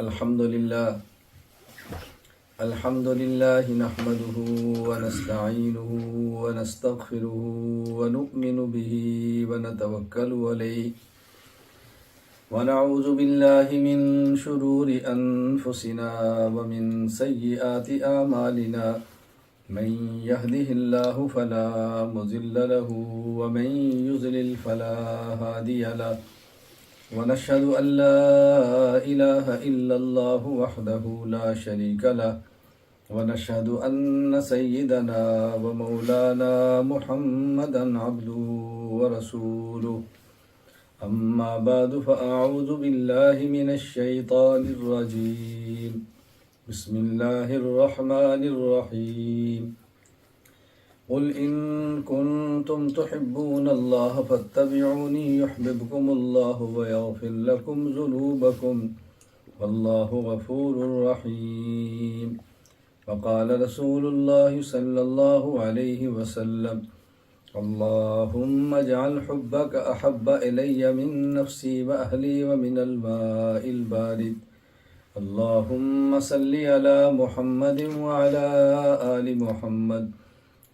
الحمد لله نحمده ونستعينه ونستغفره ونؤمن به ونتوكل عليه ونعوذ بالله من شرور أنفسنا ومن سيئات أعمالنا من يهده الله فلا مضل له ومن يضلل فلا هادي له ونشهد أن لا إله إلا الله وحده لا شريك له ونشهد أن سيدنا ومولانا محمدا عبده ورسوله أما بعد فأعوذ بالله من الشيطان الرجيم بسم الله الرحمن الرحيم قل إن كنتم تحبون الله فاتبعوني يحببكم الله ويغفر لكم ذنوبكم والله غفور رحيم وقال رسول الله صلى الله عليه وسلم اللهم اجعل حبك أحب إلي من نفسي وأهلي ومن الماء البارد اللهم صل على محمد وعلى آل محمد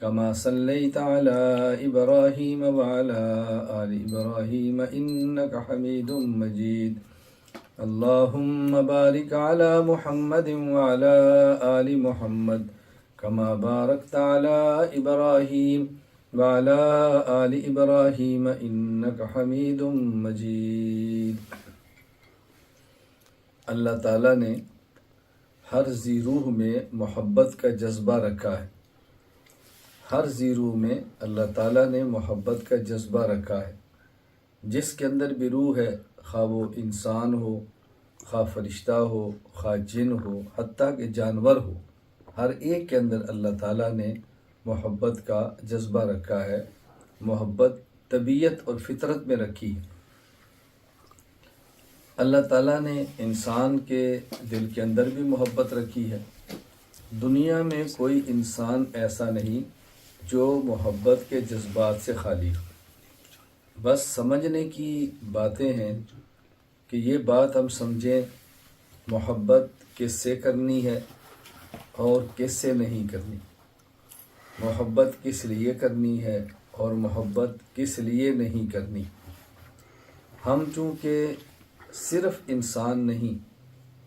كما صليت على إبراهيم وعلى آل إبراهيم إنك حميد مجيد اللهم بارك على محمد وعلى آل محمد كما باركت على إبراهيم وعلى آل إبراهيم إنك حميد مجيد۔ اللہ تعالیٰ نے ہر ذی روح میں محبت کا جذبہ رکھا ہے۔ ہر ذی روح میں اللہ تعالیٰ نے محبت کا جذبہ رکھا ہے۔ جس کے اندر بھی روح ہے، خواہ وہ انسان ہو، خواہ فرشتہ ہو، خواہ جن ہو، حتیٰ کہ جانور ہو، ہر ایک کے اندر اللہ تعالیٰ نے محبت کا جذبہ رکھا ہے۔ محبت طبیعت اور فطرت میں رکھی ہے۔ اللہ تعالیٰ نے انسان کے دل کے اندر بھی محبت رکھی ہے۔ دنیا میں کوئی انسان ایسا نہیں جو محبت کے جذبات سے خالی ہو۔ بس سمجھنے کی باتیں ہیں کہ یہ بات ہم سمجھیں محبت کس سے کرنی ہے اور کس سے نہیں کرنی، محبت کس لیے کرنی ہے اور محبت کس لیے نہیں کرنی۔ ہم چونکہ صرف انسان نہیں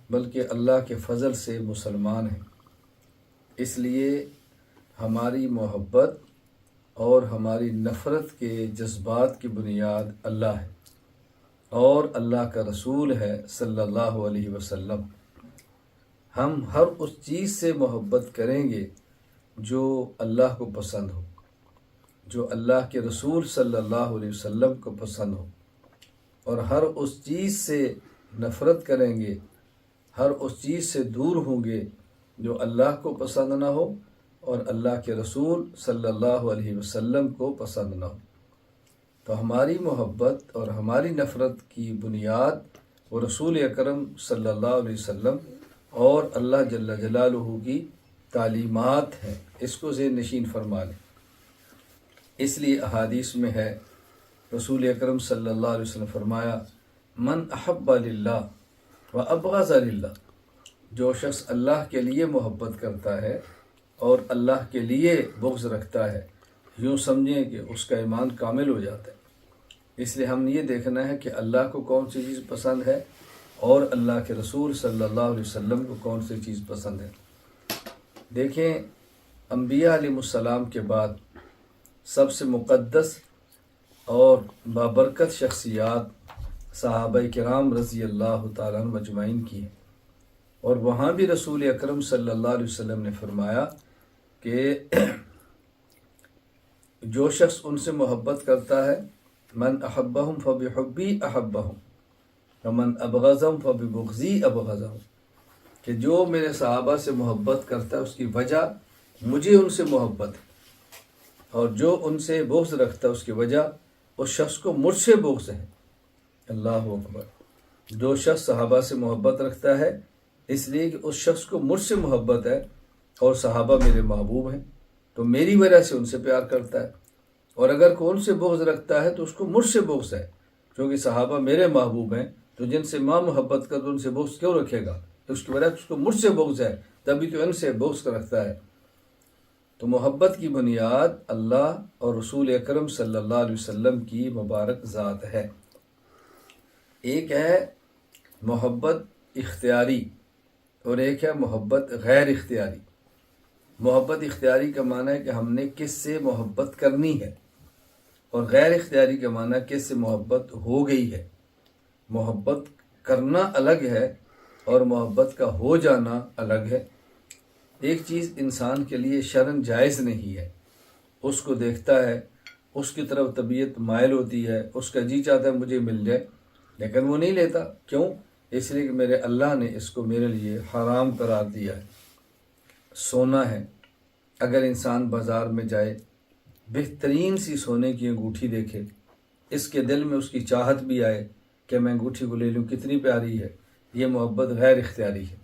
بلکہ اللہ کے فضل سے مسلمان ہیں، اس لیے ہماری محبت اور ہماری نفرت کے جذبات کی بنیاد اللہ ہے اور اللہ کا رسول ہے صلی اللہ علیہ وسلم۔ ہم ہر اس چیز سے محبت کریں گے جو اللہ کو پسند ہو، جو اللہ کے رسول صلی اللہ علیہ وسلم کو پسند ہو، اور ہر اس چیز سے نفرت کریں گے، ہر اس چیز سے دور ہوں گے جو اللہ کو پسند نہ ہو اور اللہ کے رسول صلی اللہ علیہ وسلم کو پسند نہ ہو۔ تو ہماری محبت اور ہماری نفرت کی بنیاد وہ رسول اکرم صلی اللہ علیہ وسلم اور اللہ جل جلالہ کی تعلیمات ہیں۔ اس کو ذہن نشین فرما لیں۔ اس لیے احادیث میں ہے، رسول اکرم صلی اللہ علیہ وسلم فرمایا، من احب للہ و ابغض للہ، جو شخص اللہ کے لیے محبت کرتا ہے اور اللہ کے لیے بغض رکھتا ہے، یوں سمجھیں کہ اس کا ایمان کامل ہو جاتا ہے۔ اس لیے ہم یہ دیکھنا ہے کہ اللہ کو کون سی چیز پسند ہے اور اللہ کے رسول صلی اللہ علیہ وسلم کو کون سی چیز پسند ہے۔ دیکھیں، انبیاء علیہ السلام کے بعد سب سے مقدس اور بابرکت شخصیات صحابہ کرام رضی اللہ تعالیٰ عنہ اجمعین کی ہیں، اور وہاں بھی رسول اکرم صلی اللہ علیہ وسلم نے فرمایا کہ جو شخص ان سے محبت کرتا ہے، من احبہم فبحبی احبہم ومن ابغضہم فببغضی ابغضہم، کہ جو میرے صحابہ سے محبت کرتا ہے اس کی وجہ مجھے ان سے محبت ہے، اور جو ان سے بغض رکھتا ہے اس کی وجہ اس شخص کو مجھ سے بغض ہے۔ اللہ اکبر۔ جو شخص صحابہ سے محبت رکھتا ہے اس لیے کہ اس شخص کو مجھ سے محبت ہے اور صحابہ میرے محبوب ہیں، تو میری وجہ سے ان سے پیار کرتا ہے، اور اگر کوئی ان سے بغض رکھتا ہے تو اس کو مجھ سے بغض ہے، کیونکہ صحابہ میرے محبوب ہیں تو جن سے ماں محبت کر تو ان سے بغض کیوں رکھے گا؟ اس کے برعکس اس کو مجھ سے بغض ہے، تبھی تو ان سے بغض کا رکھتا ہے۔ تو محبت کی بنیاد اللہ اور رسول اکرم صلی اللہ علیہ وسلم کی مبارک ذات ہے۔ ایک ہے محبت اختیاری اور ایک ہے محبت غیر اختیاری۔ محبت اختیاری کا معنی ہے کہ ہم نے کس سے محبت کرنی ہے، اور غیر اختیاری کا معنی ہے کس سے محبت ہو گئی ہے۔ محبت کرنا الگ ہے اور محبت کا ہو جانا الگ ہے۔ ایک چیز انسان کے لیے شرعاً جائز نہیں ہے، اس کو دیکھتا ہے، اس کی طرف طبیعت مائل ہوتی ہے، اس کا جی چاہتا ہے مجھے مل جائے، لیکن وہ نہیں لیتا۔ کیوں؟ اس لیے کہ میرے اللہ نے اس کو میرے لیے حرام قرار دیا ہے۔ سونا ہے، اگر انسان بازار میں جائے، بہترین سی سونے کی انگوٹھی دیکھے، اس کے دل میں اس کی چاہت بھی آئے کہ میں انگوٹھی کو لے لوں، کتنی پیاری ہے، یہ محبت غیر اختیاری ہے۔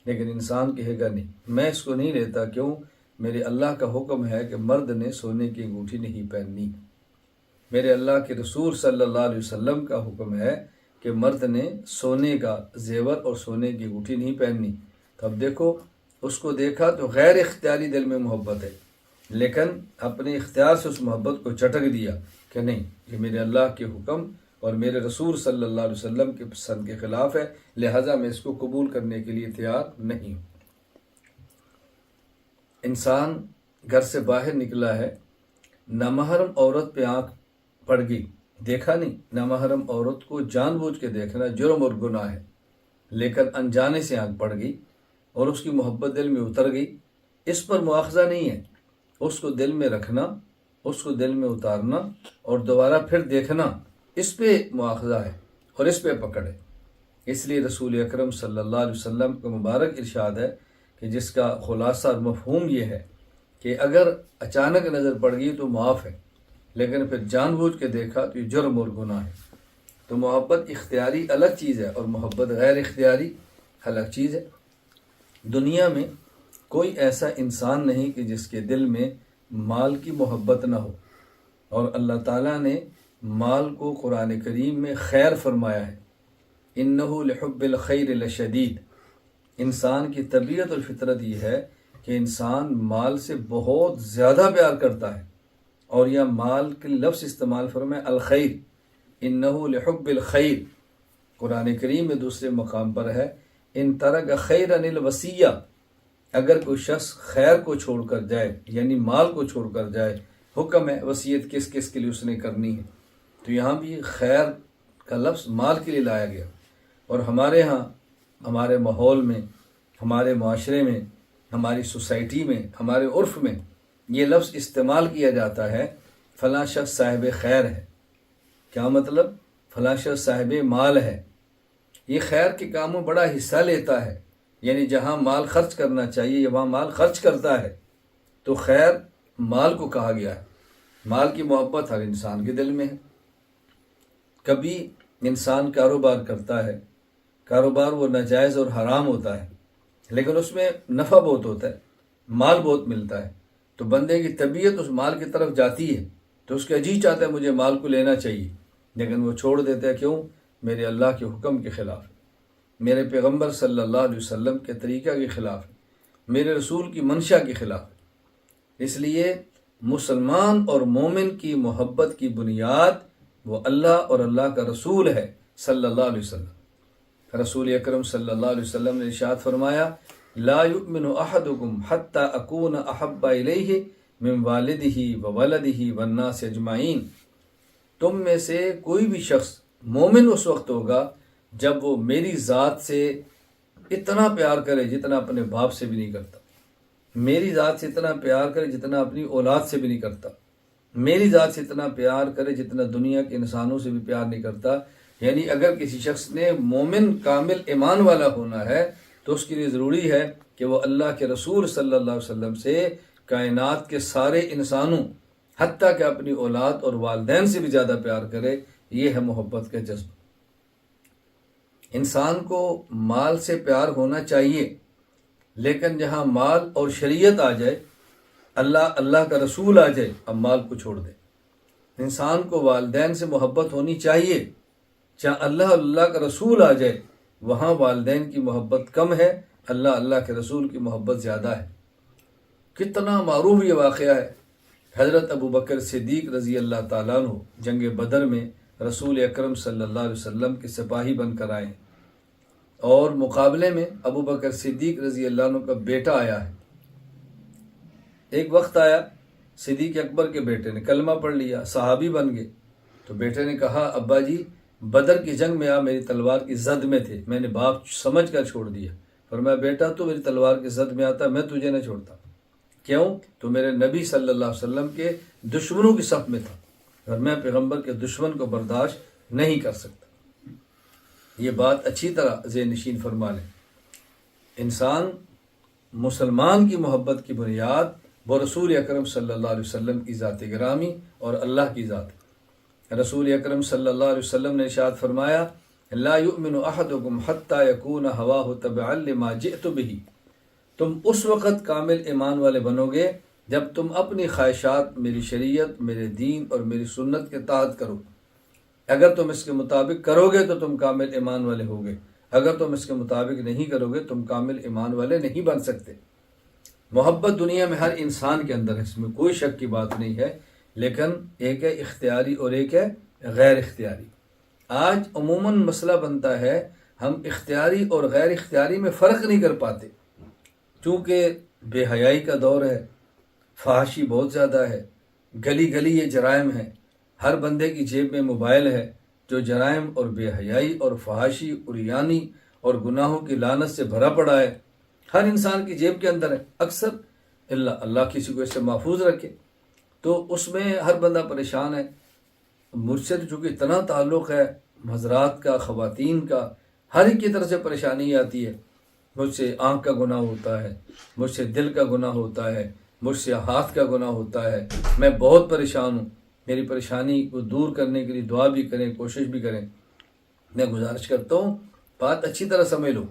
لیکن انسان کہے گا نہیں، میں اس کو نہیں لیتا۔ کیوں؟ میرے اللہ کا حکم ہے کہ مرد نے سونے کی انگوٹھی نہیں پہننی۔ میرے اللہ کے رسول صلی اللہ علیہ وسلم کا حکم ہے کہ مرد نے سونے کا زیور اور سونے کی انگوٹھی نہیں پہننی۔ تو اب دیکھو، اس کو دیکھا تو غیر اختیاری دل میں محبت ہے، لیکن اپنے اختیار سے اس محبت کو چٹک دیا کہ نہیں، یہ میرے اللہ کے حکم اور میرے رسول صلی اللہ علیہ وسلم کے پسند کے خلاف ہے، لہٰذا میں اس کو قبول کرنے کے لیے تیار نہیں ہوں۔ انسان گھر سے باہر نکلا ہے، نامحرم عورت پہ آنکھ پڑ گئی، دیکھا نہیں۔ نامحرم عورت کو جان بوجھ کے دیکھنا جرم اور گناہ ہے، لیکن انجانے سے آنکھ پڑ گئی اور اس کی محبت دل میں اتر گئی، اس پر مواخذہ نہیں ہے۔ اس کو دل میں رکھنا، اس کو دل میں اتارنا اور دوبارہ پھر دیکھنا، اس پہ مواخذہ ہے اور اس پہ پکڑ ہے۔ اس لیے رسول اکرم صلی اللہ علیہ وسلم کا مبارک ارشاد ہے کہ جس کا خلاصہ اور مفہوم یہ ہے کہ اگر اچانک نظر پڑ گئی تو معاف ہے، لیکن پھر جان بوجھ کے دیکھا تو یہ جرم اور گناہ ہے۔ تو محبت اختیاری الگ چیز ہے اور محبت غیر اختیاری الگ چیز ہے۔ دنیا میں کوئی ایسا انسان نہیں کہ جس کے دل میں مال کی محبت نہ ہو، اور اللہ تعالیٰ نے مال کو قرآن کریم میں خیر فرمایا ہے، اِنَّهُ لِحُبِّ الْخَيْرِ لَشَدِيدٌ۔ انسان کی طبیعت اور فطرت یہ ہے کہ انسان مال سے بہت زیادہ پیار کرتا ہے، اور یہ مال کے لفظ استعمال فرمائے الخیر، اِنَّهُ لِحُبِّ الْخَيْرِ۔ قرآن کریم میں دوسرے مقام پر ہے ان ترک خیرا الوصیہ، اگر کوئی شخص خیر کو چھوڑ کر جائے، یعنی مال کو چھوڑ کر جائے، حکم ہے وصیت کس کس کے لیے اس نے کرنی ہے۔ تو یہاں بھی خیر کا لفظ مال کے لیے لایا گیا، اور ہمارے ہاں، ہمارے ماحول میں، ہمارے معاشرے میں، ہماری سوسائٹی میں، ہمارے عرف میں یہ لفظ استعمال کیا جاتا ہے، فلاں شخص صاحب خیر ہے۔ کیا مطلب؟ فلاں شخص صاحب مال ہے، یہ خیر کے کاموں بڑا حصہ لیتا ہے، یعنی جہاں مال خرچ کرنا چاہیے وہاں مال خرچ کرتا ہے، تو خیر مال کو کہا گیا ہے۔ مال کی محبت ہر انسان کے دل میں ہے۔ کبھی انسان کاروبار کرتا ہے، کاروبار وہ ناجائز اور حرام ہوتا ہے، لیکن اس میں نفع بہت ہوتا ہے، مال بہت ملتا ہے، تو بندے کی طبیعت اس مال کی طرف جاتی ہے، تو اس کا جی چاہتا ہے مجھے مال کو لینا چاہیے، لیکن وہ چھوڑ دیتا ہے۔ کیوں؟ میرے اللہ کے حکم کے خلاف ہے، میرے پیغمبر صلی اللہ علیہ وسلم کے طریقہ کے خلاف ہے، میرے رسول کی منشا کے خلاف ہے۔ اس لیے مسلمان اور مومن کی محبت کی بنیاد وہ اللہ اور اللہ کا رسول ہے صلی اللہ علیہ وسلم۔ رسول اکرم صلی اللہ علیہ وسلم نے ارشاد فرمایا، لا یؤمن احدکم حتی اکون احب الیہ من والدہ وولدہ والناس اجمعین۔ تم میں سے کوئی بھی شخص مومن اس وقت ہوگا جب وہ میری ذات سے اتنا پیار کرے جتنا اپنے باپ سے بھی نہیں کرتا، میری ذات سے اتنا پیار کرے جتنا اپنی اولاد سے بھی نہیں کرتا، میری ذات سے اتنا پیار کرے جتنا دنیا کے انسانوں سے بھی پیار نہیں کرتا۔ یعنی اگر کسی شخص نے مومن کامل ایمان والا ہونا ہے تو اس کے لیے ضروری ہے کہ وہ اللہ کے رسول صلی اللہ علیہ وسلم سے کائنات کے سارے انسانوں حتیٰ کہ اپنی اولاد اور والدین سے بھی زیادہ پیار کرے۔ یہ ہے محبت کا جذبہ۔ انسان کو مال سے پیار ہونا چاہیے، لیکن جہاں مال اور شریعت آ جائے، اللہ کا رسول آ جائے، اب مال کو چھوڑ دے۔ انسان کو والدین سے محبت ہونی چاہیے، جہاں اللہ اور اللہ کا رسول آ جائے وہاں والدین کی محبت کم ہے، اللہ کے رسول کی محبت زیادہ ہے۔ کتنا معروف یہ واقعہ ہے، حضرت ابو بکر صدیق رضی اللہ تعالیٰ عنہ جنگ بدر میں رسول اکرم صلی اللہ علیہ وسلم کے سپاہی بن کر آئے ہیں، اور مقابلے میں ابو بکر صدیق رضی اللہ عنہ کا بیٹا آیا ہے۔ ایک وقت آیا صدیق اکبر کے بیٹے نے کلمہ پڑھ لیا، صحابی بن گئے، تو بیٹے نے کہا ابا جی بدر کی جنگ میں آپ میری تلوار کی زد میں تھے، میں نے باپ سمجھ کر چھوڑ دیا۔ فرمایا بیٹا تو میری تلوار کی زد میں آتا میں تجھے نہ چھوڑتا، کیوں؟ تو میرے نبی صلی اللہ علیہ وسلم کے دشمنوں کی صف میں تھا، اور میں پیغمبر کے دشمن کو برداشت نہیں کر سکتا۔ یہ بات اچھی طرح ذہن نشین فرما لیں۔ انسان مسلمان کی محبت کی بنیاد وہ رسول اکرم صلی اللہ علیہ وسلم کی ذات گرامی اور اللہ کی ذات ہے۔ رسول اکرم صلی اللہ علیہ وسلم نے ارشاد فرمایا لا یؤمن احدکم حتی یکون ہواہ تبعا لما جئت بہ، تم اس وقت کامل ایمان والے بنو گے جب تم اپنی خواہشات میری شریعت، میرے دین اور میری سنت کے تحت کرو۔ اگر تم اس کے مطابق کرو گے تو تم کامل ایمان والے ہوگے، اگر تم اس کے مطابق نہیں کرو گے تم کامل ایمان والے نہیں بن سکتے۔ محبت دنیا میں ہر انسان کے اندر ہے، اس میں کوئی شک کی بات نہیں ہے، لیکن ایک ہے اختیاری اور ایک ہے غیر اختیاری۔ آج عموماً مسئلہ بنتا ہے ہم اختیاری اور غیر اختیاری میں فرق نہیں کر پاتے، چونکہ بے حیائی کا دور ہے، فحاشی بہت زیادہ ہے، گلی گلی یہ جرائم ہیں، ہر بندے کی جیب میں موبائل ہے جو جرائم اور بے حیائی اور فحاشی عریانی اور گناہوں کی لعنت سے بھرا پڑا ہے، ہر انسان کی جیب کے اندر ہے، اکثر اللہ کسی کو اس سے محفوظ رکھے، تو اس میں ہر بندہ پریشان ہے۔ مجھ سے تو چونکہ اتنا تعلق ہے حضرات کا، خواتین کا، ہر ایک کی طرف سے پریشانی آتی ہے، مجھ سے آنکھ کا گناہ ہوتا ہے، مجھ سے دل کا گناہ ہوتا ہے، مجھ سے ہاتھ کا گناہ ہوتا ہے، میں بہت پریشان ہوں، میری پریشانی کو دور کرنے کے لیے دعا بھی کریں، کوشش بھی کریں۔ میں گزارش کرتا ہوں بات اچھی طرح سمجھ لو،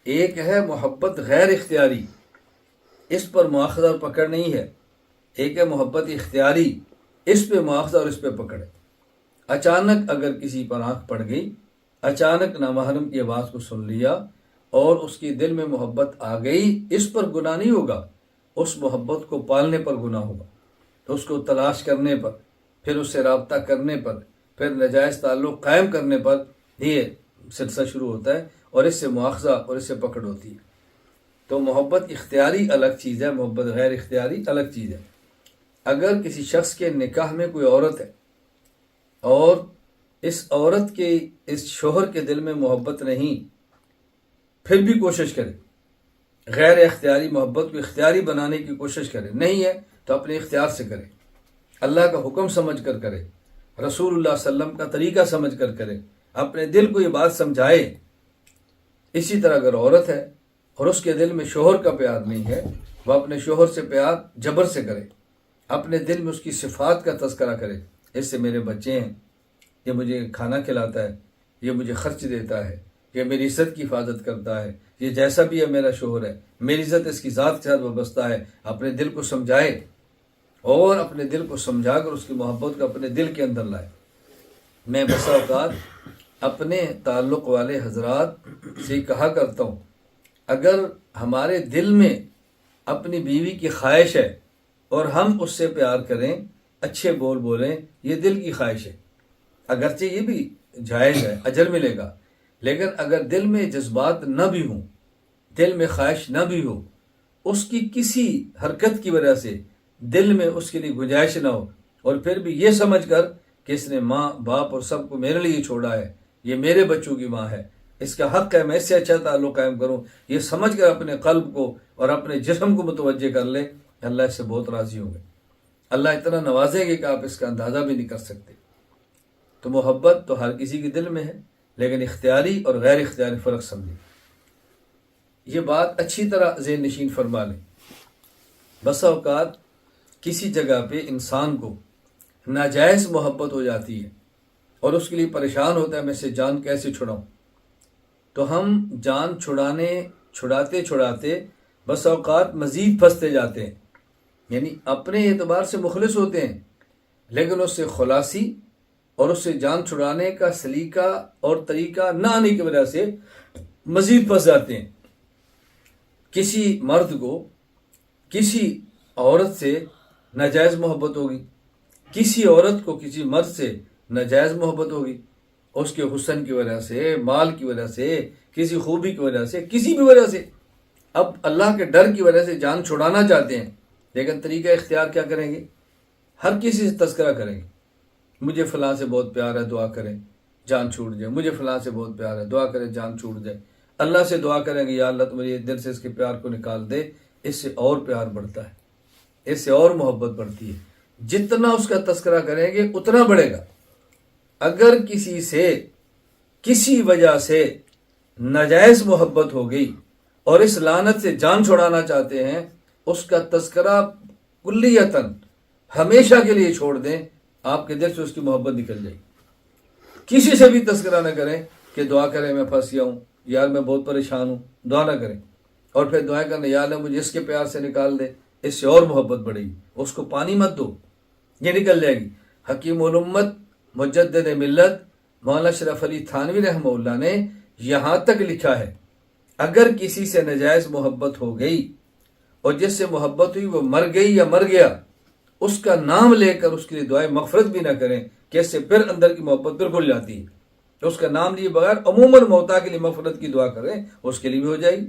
ایک ہے محبت غیر اختیاری، اس پر مواخذہ اور پکڑ نہیں ہے، ایک ہے محبت اختیاری، اس پہ مواخذہ اور اس پہ پکڑ ہے۔ اچانک اگر کسی پر آنکھ پڑ گئی، اچانک نامحرم کی آواز کو سن لیا اور اس کی دل میں محبت آ گئی، اس پر گناہ نہیں ہوگا، اس محبت کو پالنے پر گناہ ہوگا، تو اس کو تلاش کرنے پر، پھر اس سے رابطہ کرنے پر، پھر ناجائز تعلق قائم کرنے پر یہ سلسلہ شروع ہوتا ہے، اور اس سے مواخذہ اور اس سے پکڑ ہوتی ہے۔ تو محبت اختیاری الگ چیز ہے، محبت غیر اختیاری الگ چیز ہے۔ اگر کسی شخص کے نکاح میں کوئی عورت ہے اور اس عورت کے اس شوہر کے دل میں محبت نہیں، پھر بھی کوشش کرے، غیر اختیاری محبت کو اختیاری بنانے کی کوشش کرے، نہیں ہے تو اپنے اختیار سے کرے، اللہ کا حکم سمجھ کر کرے، رسول اللہ صلی اللہ علیہ وسلم کا طریقہ سمجھ کر کرے، اپنے دل کو یہ بات سمجھائے۔ اسی طرح اگر عورت ہے اور اس کے دل میں شوہر کا پیار نہیں ہے، وہ اپنے شوہر سے پیار جبر سے کرے، اپنے دل میں اس کی صفات کا تذکرہ کرے، اس سے میرے بچے ہیں، یہ مجھے کھانا کھلاتا ہے، یہ مجھے خرچ دیتا ہے، یہ میری عزت کی حفاظت کرتا ہے، یہ جیسا بھی ہے میرا شوہر ہے، میری عزت اس کی ذات کے ساتھ وابستہ ہے۔ اپنے دل کو سمجھائے اور اپنے دل کو سمجھا کر اس کی محبت کو اپنے دل کے اندر لائے۔ میں بسا اوقات اپنے تعلق والے حضرات سے کہا کرتا ہوں، اگر ہمارے دل میں اپنی بیوی کی خواہش ہے اور ہم اس سے پیار کریں، اچھے بول بولیں، یہ دل کی خواہش ہے، اگرچہ یہ بھی جائز ہے، اجر ملے گا، لیکن اگر دل میں جذبات نہ بھی ہوں، دل میں خواہش نہ بھی ہو، اس کی کسی حرکت کی وجہ سے دل میں اس کے لیے گنجائش نہ ہو، اور پھر بھی یہ سمجھ کر کہ اس نے ماں باپ اور سب کو میرے لیے چھوڑا ہے، یہ میرے بچوں کی ماں ہے، اس کا حق ہے میں اس سے اچھا تعلق قائم کروں، یہ سمجھ کر اپنے قلب کو اور اپنے جسم کو متوجہ کر لے، اللہ اس سے بہت راضی ہوں گے، اللہ اتنا نوازیں گے کہ آپ اس کا اندازہ بھی نہیں کر سکتے۔ تو محبت تو ہر کسی کے دل میں ہے، لیکن اختیاری اور غیر اختیاری فرق سمجھیں۔ یہ بات اچھی طرح ذہن نشین فرما لیں۔ بسا اوقات کسی جگہ پہ انسان کو ناجائز محبت ہو جاتی ہے اور اس کے لیے پریشان ہوتا ہے میں سے جان کیسے چھڑاؤں، تو ہم جان چھڑاتے بسا اوقات مزید پھنستے جاتے ہیں، یعنی اپنے اعتبار سے مخلص ہوتے ہیں لیکن اس سے خلاصی اور اس سے جان چھڑانے کا سلیقہ اور طریقہ نہ آنے کی وجہ سے مزید پھنس جاتے ہیں۔ کسی مرد کو کسی عورت سے ناجائز محبت ہوگی، کسی عورت کو کسی مرد سے ناجائز محبت ہوگی، اس کے حسن کی وجہ سے، مال کی وجہ سے، کسی خوبی کی وجہ سے، کسی بھی وجہ سے۔ اب اللہ کے ڈر کی وجہ سے جان چھڑانا چاہتے ہیں، لیکن طریقہ اختیار کیا کریں گے؟ ہر کسی سے تذکرہ کریں گے، مجھے فلاں سے بہت پیار ہے، دعا کریں جان چھوٹ جائے، مجھے فلاں سے بہت پیار ہے، دعا کریں جان چھوٹ جائے۔ اللہ سے دعا کریں گے، یا اللہ تو مجھے دل سے اس کے پیار کو نکال دے، اس سے اور پیار بڑھتا ہے، اس سے اور محبت بڑھتی ہے۔ جتنا اس کا تذکرہ کریں گے اتنا بڑھے گا۔ اگر کسی سے کسی وجہ سے ناجائز محبت ہو گئی اور اس لعنت سے جان چھڑانا چاہتے ہیں، اس کا تذکرہ کلیتاً ہمیشہ کے لیے چھوڑ دیں، آپ کے دل سے اس کی محبت نکل جائے گی۔ کسی سے بھی تذکرہ نہ کریں کہ دعا کریں میں پھنس گیا ہوں، یار میں بہت پریشان ہوں، دعا نہ کریں، اور پھر دعائیں کریں یا اللہ مجھے اس کے پیار سے نکال دے، اس سے اور محبت بڑھے گی۔ اس کو پانی مت دو، یہ نکل جائے گی۔ حکیم الامت مجدد ملت مولانا اشرف علی تھانوی رحمہ اللہ نے یہاں تک لکھا ہے، اگر کسی سے ناجائز محبت ہو گئی اور جس سے محبت ہوئی وہ مر گئی یا مر گیا، اس کا نام لے کر اس کے لیے دعائیں مغفرت بھی نہ کریں کہ اس سے پھر اندر کی محبت پھر کھل جاتی ہے، تو اس کا نام لیے بغیر عموماً موتا کے لیے مغفرت کی دعا کریں، اس کے لیے بھی ہو جائے گی۔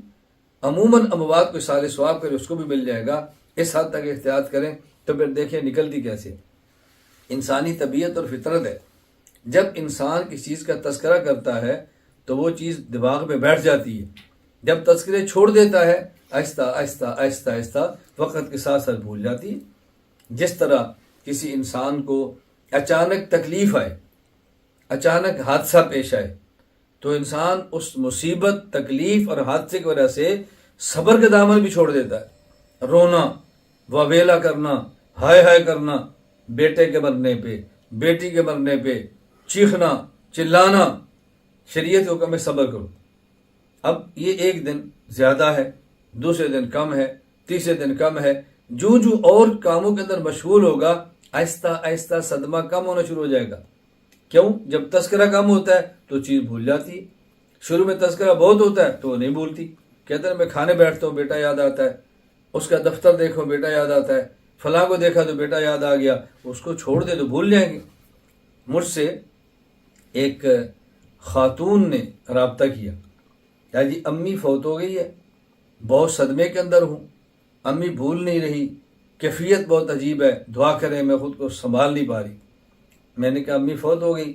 عموماً اموات کو سارے ثواب کرے، اس کو بھی مل جائے گا۔ اس حد تک احتیاط کریں تو پھر دیکھیں نکلتی کیسے۔ انسانی طبیعت اور فطرت ہے، جب انسان کسی چیز کا تذکرہ کرتا ہے تو وہ چیز دماغ میں بیٹھ جاتی ہے، جب تذکرے چھوڑ دیتا ہے آہستہ آہستہ آہستہ آہستہ وقت کے ساتھ ساتھ بھول جاتی ہے۔ جس طرح کسی انسان کو اچانک تکلیف آئے، اچانک حادثہ پیش آئے، تو انسان اس مصیبت، تکلیف اور حادثے کی وجہ سے صبر کا دامن بھی چھوڑ دیتا ہے۔ رونا، واویلا کرنا، ہائے ہائے کرنا، بیٹے کے مرنے پہ، بیٹی کے مرنے پہ چیخنا، چلانا، شریعت کے حکم میں صبر کرو۔ اب یہ ایک دن زیادہ ہے، دوسرے دن کم ہے، تیسرے دن کم ہے، جو اور کاموں کے اندر مشغول ہوگا آہستہ آہستہ صدمہ کم ہونا شروع ہو جائے گا۔ کیوں؟ جب تذکرہ کم ہوتا ہے تو چیز بھول جاتی ہے۔ شروع میں تذکرہ بہت ہوتا ہے تو وہ نہیں بھولتی، کہتے ہیں میں کھانے بیٹھتا ہوں بیٹا یاد آتا ہے، اس کا دفتر دیکھو بیٹا یاد آتا ہے، فلاں کو دیکھا تو بیٹا یاد آ گیا، اس کو چھوڑ دے تو بھول جائیں گے۔ مجھ سے ایک خاتون نے رابطہ کیا، یا جی امی فوت ہو گئی ہے، بہت صدمے کے اندر ہوں، امی بھول نہیں رہی، کیفیت بہت عجیب ہے، دعا کریں میں خود کو سنبھال نہیں پا رہی۔ میں نے کہا امی فوت ہو گئی،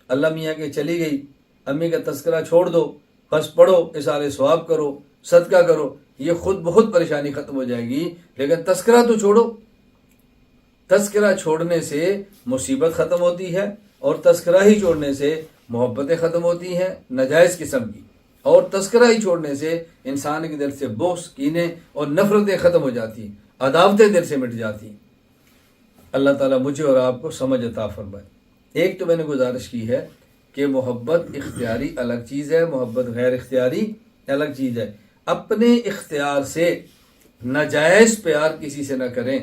اللہ میاں کے چلی گئی، امی کا تذکرہ چھوڑ دو، بس پڑھو، اثار ثواب کرو، صدقہ کرو، یہ خود بہت پریشانی ختم ہو جائے گی۔ لیکن تذکرہ تو چھوڑو، تذکرہ چھوڑنے سے مصیبت ختم ہوتی ہے، اور تذکرہ ہی چھوڑنے سے محبتیں ختم ہوتی ہیں ناجائز قسم کی، اور تذکرہ ہی چھوڑنے سے انسان کے دل سے بغض، کینے اور نفرتیں ختم ہو جاتی ہیں، عداوتیں دل سے مٹ جاتی ہیں۔ اللہ تعالیٰ مجھے اور آپ کو سمجھ عطا فرمائے۔ ایک تو میں نے گزارش کی ہے کہ محبت اختیاری الگ چیز ہے، محبت غیر اختیاری الگ چیز ہے۔ اپنے اختیار سے ناجائز پیار کسی سے نہ کریں،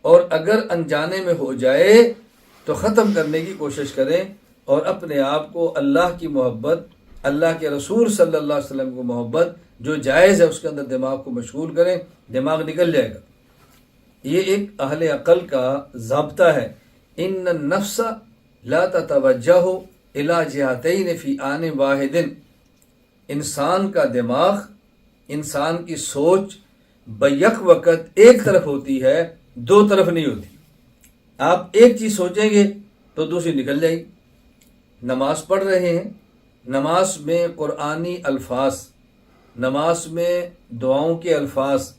اور اگر انجانے میں ہو جائے تو ختم کرنے کی کوشش کریں، اور اپنے آپ کو اللہ کی محبت، اللہ کے رسول صلی اللہ علیہ وسلم کو محبت جو جائز ہے اس کے اندر دماغ کو مشغول کریں، دماغ نکل جائے گا۔ یہ ایک اہل عقل کا ضابطہ ہے، ان النفس لا تتوجہ الی جہتین فی آن واحد۔ انسان کا دماغ، انسان کی سوچ بیک وقت ایک طرف ہوتی ہے، دو طرف نہیں ہوتی۔ آپ ایک چیز سوچیں گے تو دوسری نکل جائے گی۔ نماز پڑھ رہے ہیں، نماز میں قرآنی الفاظ، نماز میں دعاؤں کے الفاظ،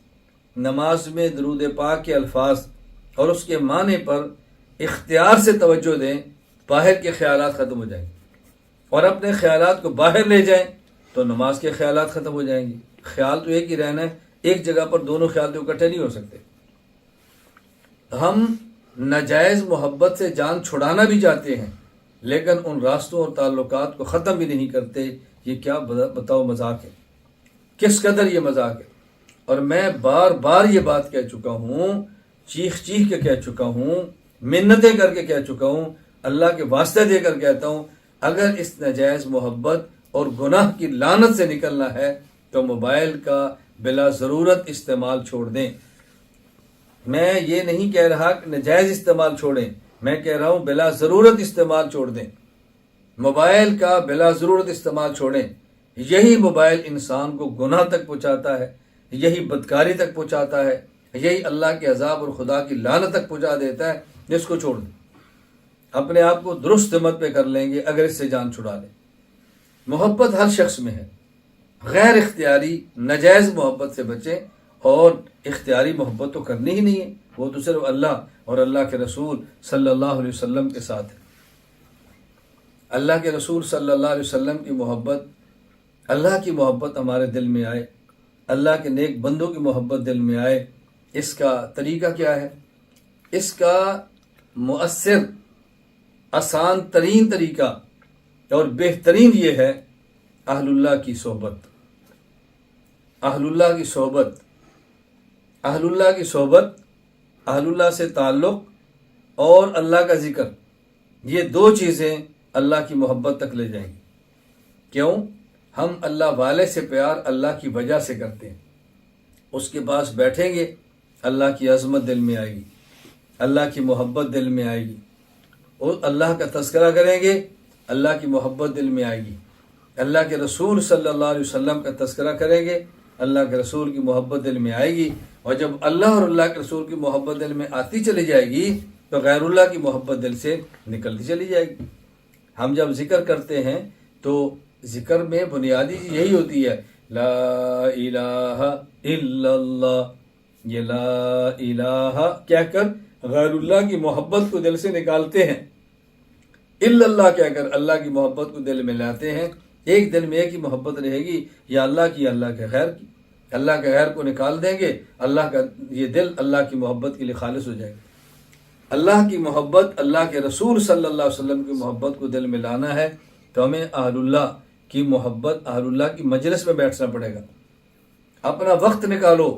نماز میں درود پاک کے الفاظ اور اس کے معنی پر اختیار سے توجہ دیں، باہر کے خیالات ختم ہو جائیں گے، اور اپنے خیالات کو باہر لے جائیں تو نماز کے خیالات ختم ہو جائیں گے۔ خیال تو ایک ہی رہنا ہے، ایک جگہ پر دونوں خیال تو اکٹھے نہیں ہو سکتے۔ ہم ناجائز محبت سے جان چھڑانا بھی چاہتے ہیں، لیکن ان راستوں اور تعلقات کو ختم بھی نہیں کرتے۔ یہ کیا بتاؤ مذاق ہے، کس قدر یہ مذاق ہے۔ اور میں بار بار یہ بات کہہ چکا ہوں، چیخ چیخ کے کہہ چکا ہوں، منتیں کر کے کہہ چکا ہوں، اللہ کے واسطے دے کر کہتا ہوں، اگر اس ناجائز محبت اور گناہ کی لعنت سے نکلنا ہے تو موبائل کا بلا ضرورت استعمال چھوڑ دیں۔ میں یہ نہیں کہہ رہا کہ ناجائز استعمال چھوڑیں، میں کہہ رہا ہوں بلا ضرورت استعمال چھوڑ دیں۔ موبائل کا بلا ضرورت استعمال چھوڑیں۔ یہی موبائل انسان کو گناہ تک پہنچاتا ہے، یہی بدکاری تک پہنچاتا ہے، یہی اللہ کے عذاب اور خدا کی لعنت تک پہنچا دیتا ہے۔ جس کو چھوڑ دیں، اپنے آپ کو درست ہمت پہ کر لیں گے اگر اس سے جان چھڑا لیں۔ محبت ہر شخص میں ہے، غیر اختیاری ناجائز محبت سے بچیں، اور اختیاری محبت تو کرنی ہی نہیں ہے، وہ تو صرف اللہ اور اللہ کے رسول صلی اللہ علیہ وسلم کے ساتھ ہے۔ اللہ کے رسول صلی اللہ علیہ وسلم کی محبت، اللہ کی محبت ہمارے دل میں آئے، اللہ کے نیک بندوں کی محبت دل میں آئے۔ اس کا طریقہ کیا ہے؟ اس کا مؤثر آسان ترین طریقہ اور بہترین یہ ہے اہل اللہ کی صحبت، اہل اللہ کی صحبت، اہل اللہ کی صحبت، اہل اللہ سے تعلق اور اللہ کا ذکر، یہ دو چیزیں اللہ کی محبت تک لے جائیں گی۔ کیوں؟ ہم اللہ والے سے پیار اللہ کی وجہ سے کرتے ہیں۔ اس کے پاس بیٹھیں گے، اللہ کی عظمت دل میں آئے گی، اللہ کی محبت دل میں آئے گی، اور اللہ کا تذکرہ کریں گے، اللہ کی محبت دل میں آئے گی۔ اللہ کے رسول صلی اللہ علیہ وسلم کا تذکرہ کریں گے، اللہ کے رسول کی محبت دل میں آئے گی، اور جب اللہ اور اللہ کے رسول کی محبت دل میں آتی چلی جائے گی تو غیر اللہ کی محبت دل سے نکلتی چلی جائے گی۔ ہم جب ذکر کرتے ہیں تو ذکر میں بنیادی یہی ہوتی ہے، لا الہ الا اللہ، یہ لا الہ کہہ کر غیر اللہ کی محبت کو دل سے نکالتے ہیں، الا اللہ کہہ کر اللہ کی محبت کو دل میں لاتے ہیں۔ ایک دل میں ایک ہی محبت رہے گی، یا اللہ کی یا اللہ کے غیر کی۔ اللہ کے غیر کو نکال دیں گے، اللہ کا یہ دل اللہ کی محبت کے لیے خالص ہو جائے گا۔ اللہ کی محبت، اللہ کے رسول صلی اللہ علیہ وسلم کی محبت کو دل میں لانا ہے تو ہمیں اہل اللہ کی محبت، اہل اللہ کی مجلس میں بیٹھنا پڑے گا۔ اپنا وقت نکالو،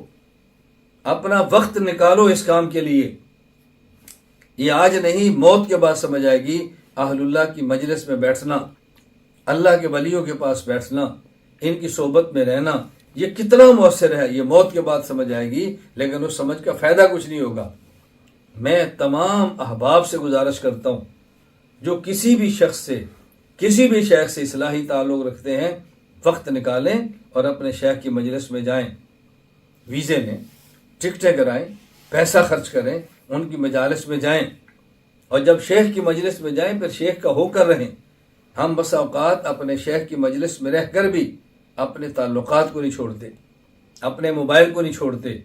اپنا وقت نکالو اس کام کے لیے۔ یہ آج نہیں، موت کے بعد سمجھ آئے گی اہل اللہ کی مجلس میں بیٹھنا، اللہ کے ولیوں کے پاس بیٹھنا، ان کی صحبت میں رہنا یہ کتنا مؤثر ہے، یہ موت کے بعد سمجھ آئے گی، لیکن اس سمجھ کا فائدہ کچھ نہیں ہوگا۔ میں تمام احباب سے گزارش کرتا ہوں جو کسی بھی شخص سے، کسی بھی شیخ سے اصلاحی تعلق رکھتے ہیں، وقت نکالیں اور اپنے شیخ کی مجلس میں جائیں، ویزے لیں، ٹکٹیں کرائیں، پیسہ خرچ کریں، ان کی مجالس میں جائیں، اور جب شیخ کی مجلس میں جائیں پھر شیخ کا ہو کر رہیں۔ ہم بس اوقات اپنے شیخ کی مجلس میں رہ کر بھی اپنے تعلقات کو نہیں چھوڑتے، اپنے موبائل کو نہیں چھوڑتے،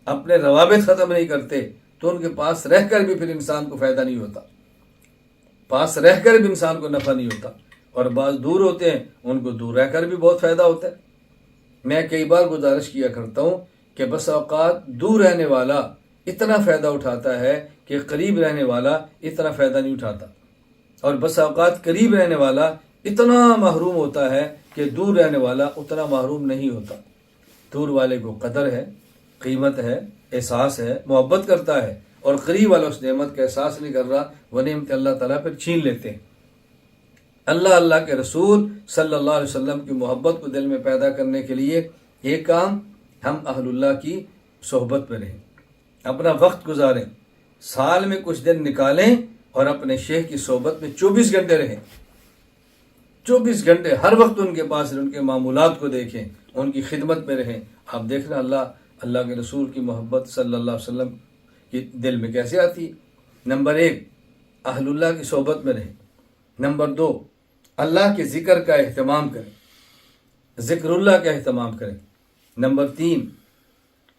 اپنے روابط ختم نہیں کرتے، تو ان کے پاس رہ کر بھی پھر انسان کو فائدہ نہیں ہوتا، پاس رہ کر بھی انسان کو نفع نہیں ہوتا، اور بعض دور ہوتے ہیں ان کو دور رہ کر بھی بہت فائدہ ہوتا ہے۔ میں کئی بار گزارش کیا کرتا ہوں کہ بس اوقات دور رہنے والا اتنا فائدہ اٹھاتا ہے کہ قریب رہنے والا اتنا فائدہ نہیں اٹھاتا، اور بس اوقات قریب رہنے والا اتنا محروم ہوتا ہے کہ دور رہنے والا اتنا محروم نہیں ہوتا۔ دور والے کو قدر ہے، قیمت ہے، احساس ہے، محبت کرتا ہے، اور قریب والا اس نعمت کا احساس نہیں کر رہا، وہ نعمت اللہ تعالیٰ پھر چھین لیتے ہیں۔ اللہ کے رسول صلی اللہ علیہ وسلم کی محبت کو دل میں پیدا کرنے کے لیے ایک کام، ہم اہل اللہ کی صحبت میں رہیں، اپنا وقت گزاریں، سال میں کچھ دن نکالیں اور اپنے شیخ کی صحبت میں 24 گھنٹے رہیں، 24 گھنٹے ہر وقت ان کے پاس رہیں، ان کے معمولات کو دیکھیں، ان کی خدمت میں رہیں۔ آپ دیکھنا اللہ کے رسول کی محبت صلی اللہ علیہ وسلم کی دل میں کیسے آتی ہے۔ نمبر 1، اہل اللہ کی صحبت میں رہیں۔ نمبر 2، اللہ کے ذکر کا اہتمام کریں، ذکر اللہ کا اہتمام کریں۔ نمبر 3،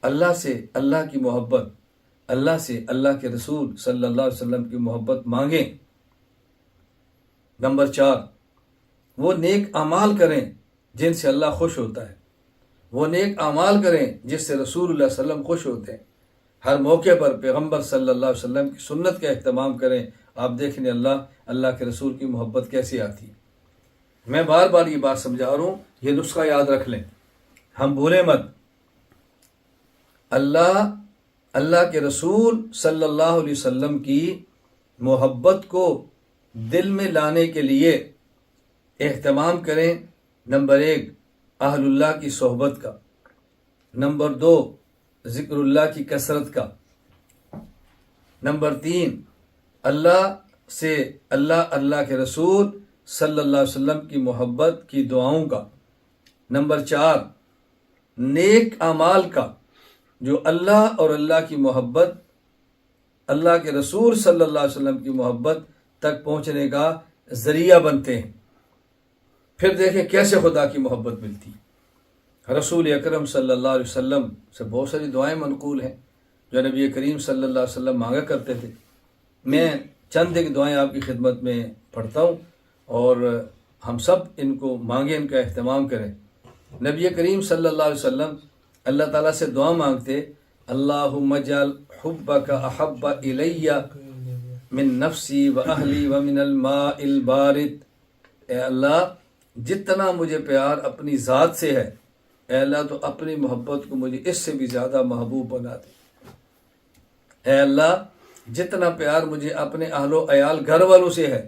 اللہ سے اللہ کی محبت، اللہ سے اللہ کے رسول صلی اللہ علیہ وسلم کی محبت مانگیں۔ نمبر 4، وہ نیک اعمال کریں جن سے اللہ خوش ہوتا ہے، وہ نیک اعمال کریں جس سے رسول اللہ صلی اللہ علیہ وسلم خوش ہوتے ہیں۔ ہر موقع پر پیغمبر صلی اللہ علیہ وسلم کی سنت کا اہتمام کریں۔ آپ دیکھیں اللہ کے رسول کی محبت کیسی آتی ہے۔ میں بار بار یہ بات سمجھا رہا ہوں، یہ نسخہ یاد رکھ لیں، ہم بھولیں مت۔ اللہ کے رسول صلی اللہ علیہ وسلم کی محبت کو دل میں لانے کے لیے اہتمام کریں۔ نمبر 1 اہل اللہ کی صحبت کا، نمبر 2 ذکر اللہ کی کثرت کا، نمبر 3 اللہ سے اللہ کے رسول صلی اللہ علیہ وسلم کی محبت کی دعاؤں کا، نمبر 4 نیک اعمال کا جو اللہ اور اللہ کی محبت، اللہ کے رسول صلی اللہ علیہ وسلم کی محبت تک پہنچنے کا ذریعہ بنتے ہیں۔ پھر دیکھیں کیسے خدا کی محبت ملتی ہے۔ رسول اکرم صلی اللہ علیہ وسلم سے بہت ساری دعائیں منقول ہیں جو نبی کریم صلی اللہ علیہ وسلم مانگا کرتے تھے۔ میں چند ایک دعائیں آپ کی خدمت میں پڑھتا ہوں اور ہم سب ان کو مانگیں، ان کا اہتمام کریں۔ نبی کریم صلی اللہ علیہ وسلم اللہ تعالیٰ سے دعا مانگتے، اللہم اجعل حبک احب الی من نفسی و اہلی و من الماء البارد۔ اے اللہ جتنا مجھے پیار اپنی ذات سے ہے، اے اللہ تو اپنی محبت کو مجھے اس سے بھی زیادہ محبوب بنا دے۔ اے اللہ جتنا پیار مجھے اپنے اہل و عیال گھر والوں سے ہے،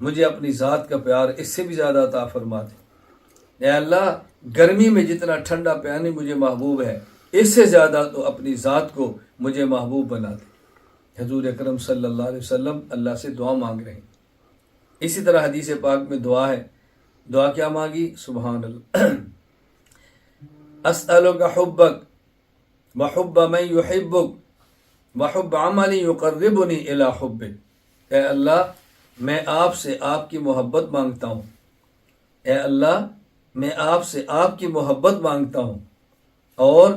مجھے اپنی ذات کا پیار اس سے بھی زیادہ عطا فرما دے۔ اے اللہ گرمی میں جتنا ٹھنڈا پانی مجھے محبوب ہے، اس سے زیادہ تو اپنی ذات کو مجھے محبوب بنا دے۔ حضور اکرم صلی اللہ علیہ وسلم اللہ سے دعا مانگ رہے ہیں۔ اسی طرح حدیث پاک میں دعا ہے، دعا کیا مانگی؟ سبحان اللہ، اسألک حبک وحب من یحبک وحب عمل یقربنی الی حبک۔ اے اللہ میں آپ سے آپ کی محبت مانگتا ہوں، اے اللہ میں آپ سے آپ کی محبت مانگتا ہوں، اور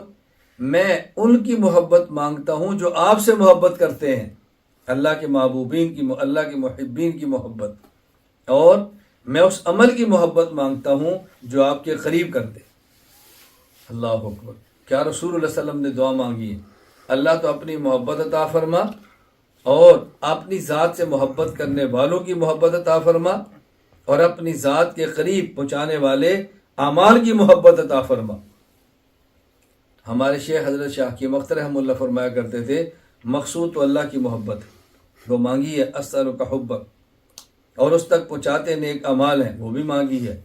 میں ان کی محبت مانگتا ہوں جو آپ سے محبت کرتے ہیں، اللہ کے محبوبین کی، اللہ کے محبین کی محبت، اور میں اس عمل کی محبت مانگتا ہوں جو آپ کے قریب کر دے۔ اللہ اکبر! کیا رسول اللہ صلی اللہ علیہ وسلم نے دعا مانگی ہے؟ اللہ تو اپنی محبت عطا فرما، اور اپنی ذات سے محبت کرنے والوں کی محبت عطا فرما، اور اپنی ذات کے قریب پہنچانے والے اعمال کی محبت عطا فرما۔ ہمارے شیخ حضرت شاہ حکیم اختر رحمہ اللہ فرمایا کرتے تھے، مقصود تو اللہ کی محبت ہے، وہ مانگی ہے اسألک حبک، اور اس تک پہنچاتے نیک اعمال ہیں، وہ بھی مانگی ہے،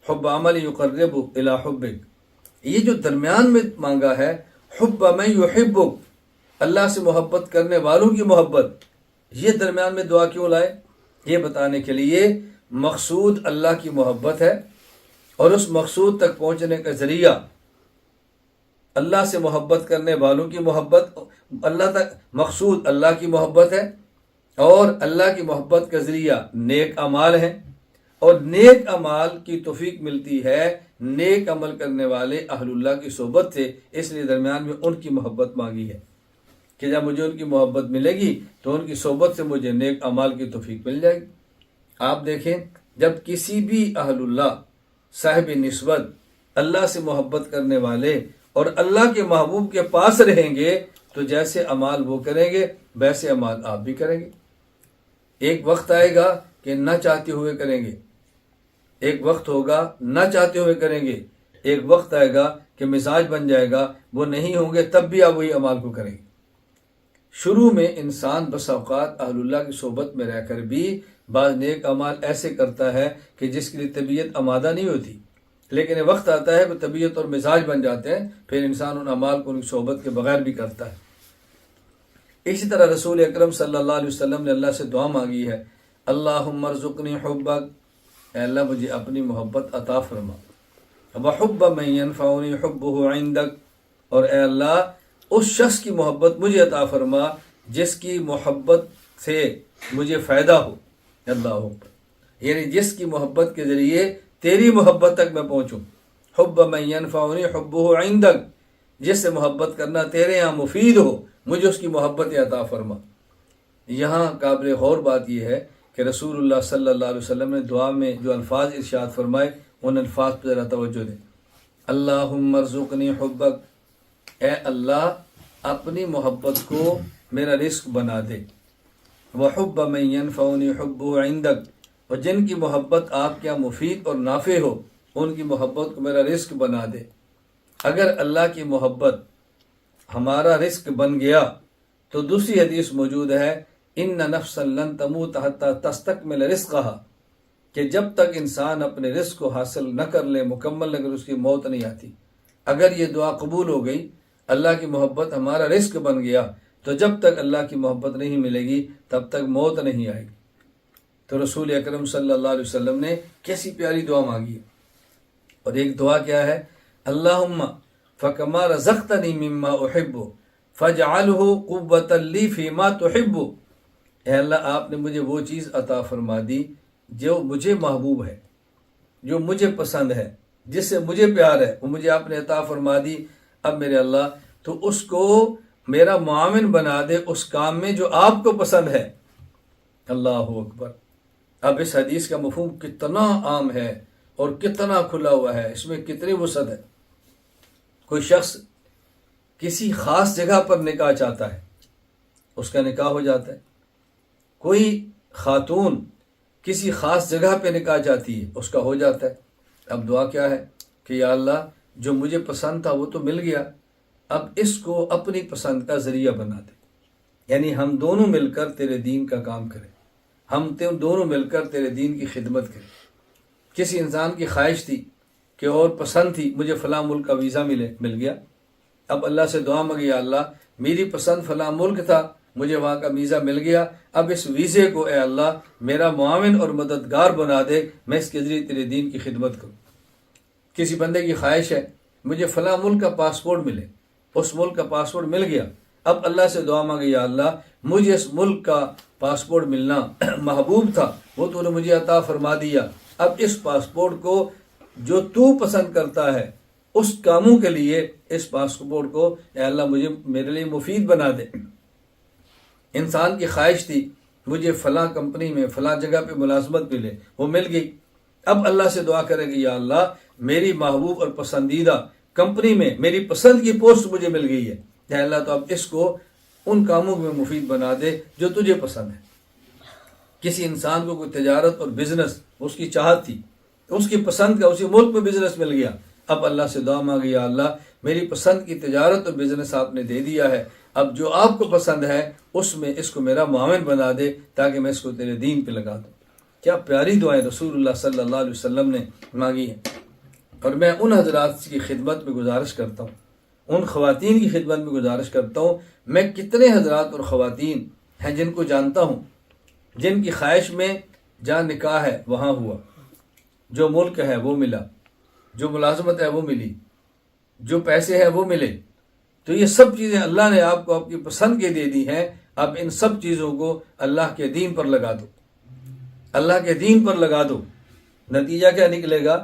حب عمل یقرب الی حبک۔ یہ جو درمیان میں مانگا ہے، حب من یحبک، اللہ سے محبت کرنے والوں کی محبت، یہ درمیان میں دعا کیوں لائے؟ یہ بتانے کے لیے مقصود اللہ کی محبت ہے، اور اس مقصود تک پہنچنے کا ذریعہ اللہ سے محبت کرنے والوں کی محبت، اللہ تک مقصود اللہ کی محبت ہے، اور اللہ کی محبت کا ذریعہ نیک اعمال ہیں، اور نیک اعمال کی توفیق ملتی ہے نیک عمل کرنے والے اہل اللہ کی صحبت سے۔ اس لیے درمیان میں ان کی محبت مانگی ہے کہ جب مجھے ان کی محبت ملے گی تو ان کی صحبت سے مجھے نیک اعمال کی توفیق مل جائے گی۔ آپ دیکھیں جب کسی بھی اہل اللہ صاحب نسبت اللہ سے محبت کرنے والے اور اللہ کے محبوب کے پاس رہیں گے تو جیسے اعمال وہ کریں گے ویسے اعمال آپ بھی کریں گے۔ ایک وقت آئے گا کہ نہ چاہتے ہوئے کریں گے، ایک وقت ہوگا نہ چاہتے ہوئے کریں گے، ایک وقت آئے گا کہ مزاج بن جائے گا، وہ نہیں ہوں گے تب بھی آپ وہی اعمال کو کریں گے۔ شروع میں انسان بس اوقات اہل اللہ کی صحبت میں رہ کر بھی بعض نیک اعمال ایسے کرتا ہے کہ جس کے لیے طبیعت آمادہ نہیں ہوتی، لیکن وقت آتا ہے کہ طبیعت اور مزاج بن جاتے ہیں، پھر انسان ان اعمال کو ان کی صحبت کے بغیر بھی کرتا ہے۔ اسی طرح رسول اکرم صلی اللہ علیہ وسلم نے اللہ سے دعا مانگی ہے، اللہم ارزقنی حبک، اے اللہ مجھے اپنی محبت عطا فرما، وحب من ینفعنی حبہ عندک، اور اے اللہ اس شخص کی محبت مجھے عطا فرما جس کی محبت سے مجھے فائدہ ہو۔ اللہ اکبر! یعنی جس کی محبت کے ذریعے تیری محبت تک میں پہنچوں۔ حب من ینفعنی حبہ عندک، جس سے محبت کرنا تیرے یہاں مفید ہو، مجھے اس کی محبت عطا فرما۔ یہاں قابل غور بات یہ ہے کہ رسول اللہ صلی اللہ علیہ وسلم نے دعا میں جو الفاظ ارشاد فرمائے ان الفاظ پر ذرا توجہ دیں۔ اللہم ارزقنی حبک، اے اللہ اپنی محبت کو میرا رزق بنا دے، وحب من ینفعنی حبہ عندک، اور جن کی محبت آپ کے یہاں مفید اور نافع ہو ان کی محبت کو میرا رزق بنا دے۔ اگر اللہ کی محبت ہمارا رزق بن گیا تو دوسری حدیث موجود ہے ان نفسا لن تموت حتی تستکمل رزقہا، کہ جب تک انسان اپنے رزق کو حاصل نہ کر لے، مکمل اگر اس کی موت نہیں آتی۔ اگر یہ دعا قبول ہو گئی، اللہ کی محبت ہمارا رزق بن گیا، تو جب تک اللہ کی محبت نہیں ملے گی تب تک موت نہیں آئے گی۔ تو رسول اکرم صلی اللہ علیہ وسلم نے کیسی پیاری دعا مانگی ہے۔ اور ایک دعا کیا ہے؟ اللہم فکما رزقتنی مما احب فاجعلہ قوۃ لی فیما تحب، اے اللہ آپ نے مجھے وہ چیز عطا فرما دی جو مجھے محبوب ہے، جو مجھے پسند ہے، جس سے مجھے پیار ہے، وہ مجھے آپ نے عطا فرما دی۔ اب میرے اللہ تو اس کو میرا معاون بنا دے اس کام میں جو آپ کو پسند ہے۔ اللہ اکبر۔ اب اس حدیث کا مفہوم کتنا عام ہے اور کتنا کھلا ہوا ہے، اس میں کتنی وسعت ہے۔ کوئی شخص کسی خاص جگہ پر نکاح چاہتا ہے، اس کا نکاح ہو جاتا ہے۔ کوئی خاتون کسی خاص جگہ پہ نکاح چاہتی ہے، اس کا ہو جاتا ہے۔ اب دعا کیا ہے کہ یا اللہ جو مجھے پسند تھا وہ تو مل گیا، اب اس کو اپنی پسند کا ذریعہ بنا دے، یعنی ہم دونوں مل کر تیرے دین کا کام کریں، ہم دونوں مل کر تیرے دین کی خدمت کریں۔ کسی انسان کی خواہش تھی کہ اور پسند تھی مجھے فلاں ملک کا ویزا مل گیا، اب اللہ سے دعا مانگی یا اللہ میری پسند فلاں ملک تھا، مجھے وہاں کا ویزا مل گیا، اب اس ویزے کو اے اللہ میرا معاون اور مددگار بنا دے، میں اس کے ذریعے تیرے دین کی خدمت کروں۔ کسی بندے کی خواہش ہے مجھے فلاں ملک کا پاسپورٹ ملے، اس ملک کا پاسپورٹ مل گیا، اب اللہ سے دعا مانگی یا اللہ مجھے اس ملک کا پاسپورٹ ملنا محبوب تھا، وہ تو نے مجھے عطا فرما دیا، اب اس پاسپورٹ کو جو تو پسند کرتا ہے اس کاموں کے لیے اس پاسپورٹ کو اے اللہ مجھے میرے لیے مفید بنا دے۔ انسان کی خواہش تھی مجھے فلاں کمپنی میں فلاں جگہ پہ ملازمت ملے، وہ مل گئی، اب اللہ سے دعا کرے گی یا اللہ میری محبوب اور پسندیدہ کمپنی میں میری پسند کی پوسٹ مجھے مل گئی ہے، اے اللہ تو اب اس کو ان کاموں میں مفید بنا دے جو تجھے پسند ہے۔ کسی انسان کو کوئی تجارت اور بزنس اس کی چاہت تھی، اس کی پسند کا اسی ملک میں بزنس مل گیا، اب اللہ سے دعا مانگی یا اللہ میری پسند کی تجارت اور بزنس آپ نے دے دیا ہے، اب جو آپ کو پسند ہے اس میں اس کو میرا معاون بنا دے تاکہ میں اس کو تیرے دین پہ لگا دوں۔ کیا پیاری دعائیں رسول اللہ صلی اللہ علیہ وسلم نے مانگی ہیں۔ اور میں ان حضرات کی خدمت میں گزارش کرتا ہوں، ان خواتین کی خدمت میں گزارش کرتا ہوں، میں کتنے حضرات اور خواتین ہیں جن کو جانتا ہوں جن کی خواہش میں جہاں نکاح ہے وہاں ہوا، جو ملک ہے وہ ملا، جو ملازمت ہے وہ ملی، جو پیسے ہیں وہ ملے، تو یہ سب چیزیں اللہ نے آپ کو آپ کی پسند کے دے دی ہیں، اب ان سب چیزوں کو اللہ کے دین پر لگا دو، اللہ کے دین پر لگا دو۔ نتیجہ کیا نکلے گا؟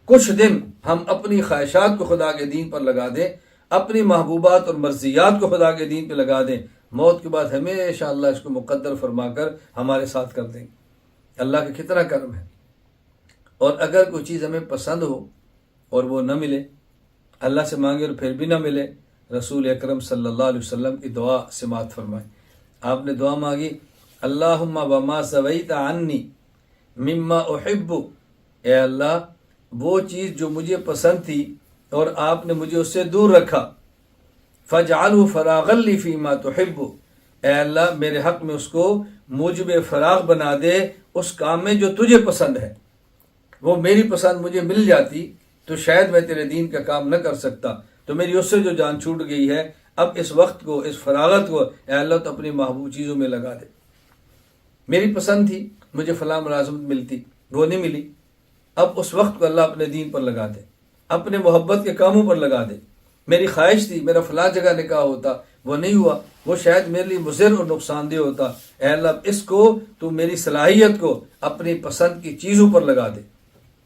کچھ دن ہم اپنی خواہشات کو خدا کے دین پر لگا دیں، اپنی محبوبات اور مرضیات کو خدا کے دین پہ لگا دیں، موت کے بعد ہمیشہ اللہ اس کو مقدر فرما کر ہمارے ساتھ کر دیں گے۔ اللہ کا کتنا کرم ہے۔ اور اگر کوئی چیز ہمیں پسند ہو اور وہ نہ ملے، اللہ سے مانگے اور پھر بھی نہ ملے، رسول اکرم صلی اللہ علیہ وسلم کی دعا سماعت فرمائے۔ آپ نے دعا مانگی اللہم وما سویت عنی مما احب، اے اللہ وہ چیز جو مجھے پسند تھی اور آپ نے مجھے اس سے دور رکھا، فاجعلہ فراغا لی فیما تحب، اے اللہ میرے حق میں اس کو موجب فراغ بنا دے اس کام میں جو تجھے پسند ہے۔ وہ میری پسند مجھے مل جاتی تو شاید میں تیرے دین کا کام نہ کر سکتا، تو میری اس سے جو جان چھوٹ گئی ہے، اب اس وقت کو، اس فراغت کو اے اللہ تو اپنی محبوب چیزوں میں لگا دے۔ میری پسند تھی مجھے فلاں ملازمت ملتی، وہ نہیں ملی، اب اس وقت کو اللہ اپنے دین پر لگا دے، اپنے محبت کے کاموں پر لگا دے۔ میری خواہش تھی میرا فلاں جگہ نکاح ہوتا، وہ نہیں ہوا، وہ شاید میرے لیے مضر اور نقصان دہ ہوتا، اے اللہ اس کو تو میری صلاحیت کو اپنی پسند کی چیزوں پر لگا دے۔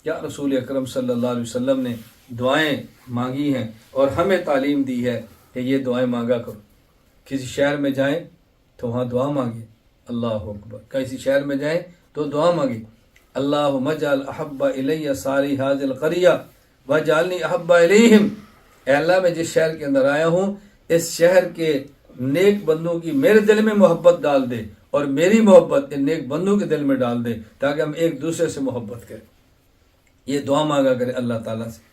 کیا رسول اکرم صلی اللہ علیہ وسلم نے دعائیں مانگی ہیں اور ہمیں تعلیم دی ہے کہ یہ دعائیں مانگا کرو۔ کسی شہر میں جائیں تو وہاں دعا مانگیں، اللہ اکبر، کسی شہر میں جائیں تو دعا مانگیں، اللہم اجعل احب الی ساری ھذی القریہ واجعلنی احب الیہم، اے اللہ میں جس شہر کے اندر آیا ہوں اس شہر کے نیک بندوں کی میرے دل میں محبت ڈال دے اور میری محبت ان نیک بندوں کے دل میں ڈال دے تاکہ ہم ایک دوسرے سے محبت کریں۔ یہ دعا مانگا کرے اللہ تعالیٰ سے۔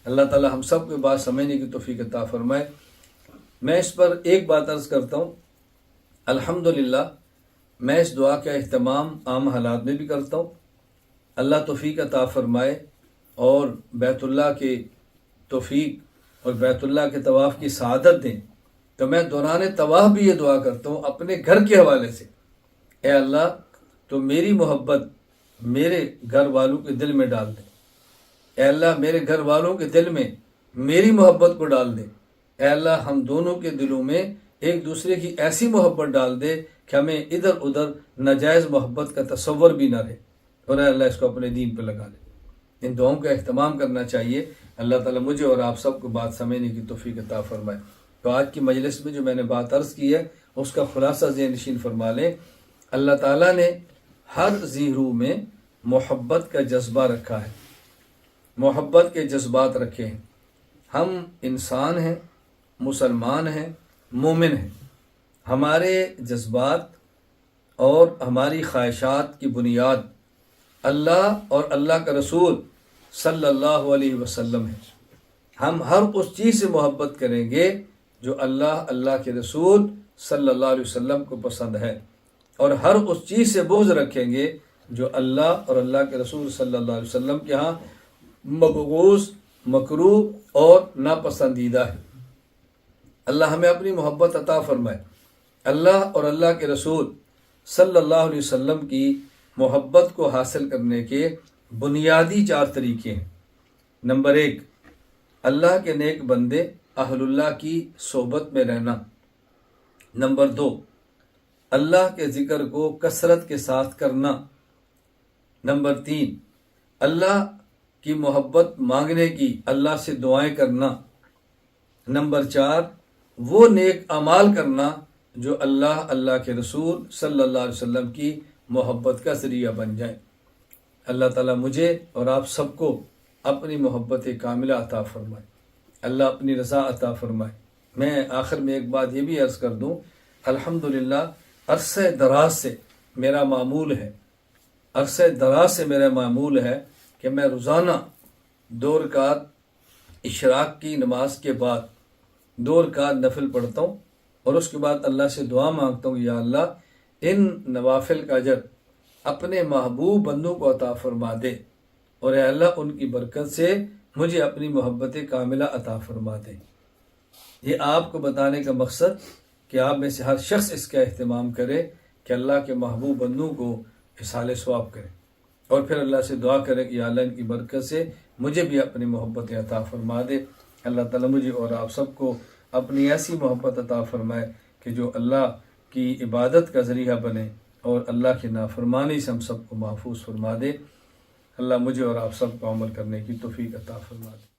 اللہ تعالیٰ ہم سب کو بات سمجھنے کی توفیق عطا فرمائے۔ میں اس پر ایک بات عرض کرتا ہوں، الحمدللہ میں اس دعا کا اہتمام عام حالات میں بھی کرتا ہوں، اللہ توفیق عطا فرمائے اور بیت اللہ کے توفیق اور بیت اللہ کے طواف کی سعادت دیں، تو میں دوران طواف بھی یہ دعا کرتا ہوں اپنے گھر کے حوالے سے، اے اللہ تو میری محبت میرے گھر والوں کے دل میں ڈال دے، اے اللہ میرے گھر والوں کے دل میں میری محبت کو ڈال دے، اے اللہ ہم دونوں کے دلوں میں ایک دوسرے کی ایسی محبت ڈال دے کہ ہمیں ادھر ادھر ناجائز محبت کا تصور بھی نہ رہے، اور اے اللہ اس کو اپنے دین پہ لگا لے۔ ان دعاؤں کا اہتمام کرنا چاہیے۔ اللہ تعالیٰ مجھے اور آپ سب کو بات سمجھنے کی توفیق عطا فرمائے۔ تو آج کی مجلس میں جو میں نے بات عرض کی ہے اس کا خلاصہ ذہن نشین فرما لیں۔ اللہ تعالیٰ نے ہر ذی روح میں محبت کا جذبہ رکھا ہے، محبت کے جذبات رکھے ہیں۔ ہم انسان ہیں، مسلمان ہیں، مومن ہیں۔ ہمارے جذبات اور ہماری خواہشات کی بنیاد اللہ اور اللہ کا رسول صلی اللہ علیہ وسلم ہے۔ ہم ہر اس چیز سے محبت کریں گے جو اللہ کے رسول صلی اللہ علیہ وسلم کو پسند ہے، اور ہر اس چیز سے بغض رکھیں گے جو اللہ اور اللہ کے رسول صلی اللہ علیہ وسلم کے ہاں مبغوض، مکروہ اور ناپسندیدہ ہے۔ اللہ ہمیں اپنی محبت عطا فرمائے۔ اللہ اور اللہ کے رسول صلی اللہ علیہ وسلم کی محبت کو حاصل کرنے کے بنیادی 4 طریقے ہیں۔ نمبر 1، اللہ کے نیک بندے اہل اللہ کی صحبت میں رہنا۔ نمبر 2، اللہ کے ذکر کو کثرت کے ساتھ کرنا۔ نمبر 3، اللہ کی محبت مانگنے کی، اللہ سے دعائیں کرنا۔ نمبر 4، وہ نیک اعمال کرنا جو اللہ کے رسول صلی اللہ علیہ وسلم کی محبت کا ذریعہ بن جائیں۔ اللہ تعالیٰ مجھے اور آپ سب کو اپنی محبت کاملہ عطا فرمائے، اللہ اپنی رضا عطا فرمائے۔ میں آخر میں ایک بات یہ بھی عرض کر دوں، الحمدللہ عرصہ دراز سے میرا معمول ہے کہ میں روزانہ 2 رکعت اشراق کی نماز کے بعد 2 رکعت نفل پڑھتا ہوں، اور اس کے بعد اللہ سے دعا مانگتا ہوں، یا اللہ ان نوافل کا اجر اپنے محبوب بندوں کو عطا فرما دے، اور اے اللہ ان کی برکت سے مجھے اپنی محبت کاملہ عطا فرما دے۔ یہ آپ کو بتانے کا مقصد کہ آپ میں سے ہر شخص اس کا اہتمام کرے کہ اللہ کے محبوب بندوں کو اصحال ثواب کرے، اور پھر اللہ سے دعا کرے کہ یا اللہ ان کی برکت سے مجھے بھی اپنی محبت عطا فرما دے۔ اللہ تعالیٰ مجھے اور آپ سب کو اپنی ایسی محبت عطا فرمائے کہ جو اللہ کی عبادت کا ذریعہ بنے، اور اللہ کی نافرمانی سے ہم سب کو محفوظ فرما دے۔ اللہ مجھے اور آپ سب کو عمل کرنے کی توفیق عطا فرما دے۔